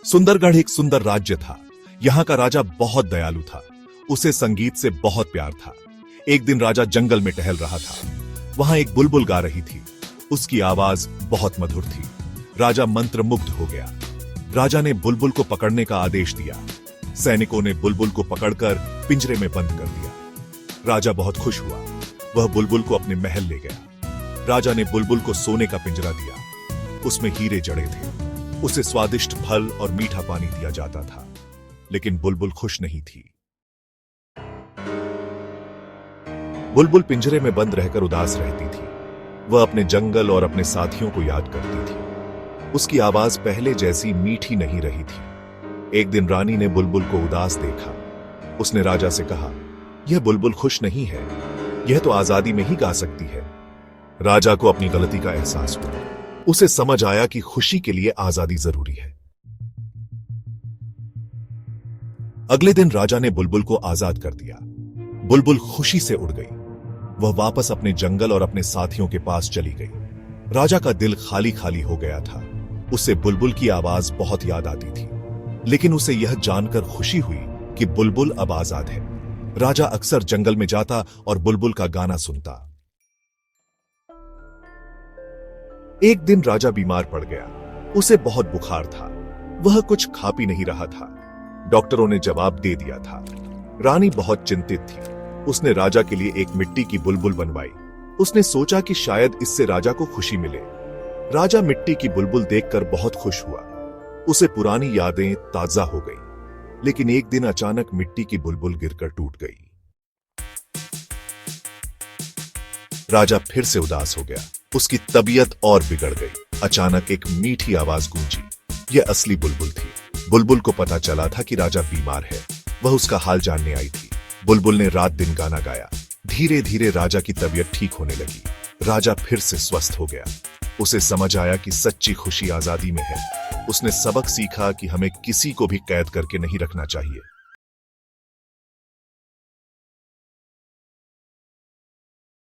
सुंदरगढ़ एक सुंदर राज्य था। यहाँ का राजा बहुत दयालु था। उसे संगीत से बहुत प्यार था। एक दिन राजा जंगल में टहल रहा था। वहां एक बुलबुल गा रही थी। उसकी आवाज बहुत मधुर थी। राजा मंत्रमुग्ध हो गया। राजा ने बुलबुल को पकड़ने का आदेश दिया। सैनिकों ने बुलबुल को पकड़कर पिंजरे में बंद कर दिया। राजा बहुत खुश हुआ। वह बुलबुल को अपने महल ले गया। राजा ने बुलबुल को सोने का पिंजरा दिया। उसमें हीरे जड़े थे। उसे स्वादिष्ट फल और मीठा पानी दिया जाता था। लेकिन बुलबुल खुश नहीं थी। बुलबुल पिंजरे में बंद रहकर उदास रहती थी। वह अपने जंगल और अपने साथियों को याद करती थी। उसकी आवाज पहले जैसी मीठी नहीं रही थी। एक दिन रानी ने बुलबुल को उदास देखा। उसने राजा से कहा, यह बुलबुल खुश नहीं है। यह तो आजादी में ही गा सकती है। राजा को अपनी गलती का एहसास हुआ। उसे समझ आया कि खुशी के लिए आजादी जरूरी है। अगले दिन राजा ने बुलबुल को आजाद कर दिया। बुलबुल खुशी से उड़ गई। वह वापस अपने जंगल और अपने साथियों के पास चली गई। राजा का दिल खाली खाली हो गया था। उसे बुलबुल की आवाज बहुत याद आती थी। लेकिन उसे यह जानकर खुशी हुई कि बुलबुल अब आजाद है। राजा अक्सर जंगल में जाता और बुलबुल का गाना सुनता। एक दिन राजा बीमार पड़ गया। उसे बहुत बुखार था। वह कुछ खा पी नहीं रहा था। डॉक्टरों ने जवाब दे दिया था। रानी बहुत चिंतित थी। उसने राजा के लिए एक मिट्टी की बुलबुल बनवाई। उसने सोचा कि शायद इससे राजा को खुशी मिले। राजा मिट्टी की बुलबुल देखकर बहुत खुश हुआ। उसे पुरानी यादें ताजा हो गईं। लेकिन एक दिन अचानक मिट्टी की बुलबुल गिरकर टूट गई। राजा फिर से उदास हो गया। उसकी तबीयत और बिगड़ गई। अचानक एक मीठी आवाज गूंजी। यह असली बुलबुल थी। बुलबुल को पता चला था कि राजा बीमार है। वह उसका हाल जानने आई थी। बुलबुल ने रात दिन गाना गाया। धीरे धीरे राजा की तबीयत ठीक होने लगी। राजा फिर से स्वस्थ हो गया। उसे समझ आया कि सच्ची खुशी आजादी में है। उसने सबक सीखा कि हमें किसी को भी कैद करके नहीं रखना चाहिए।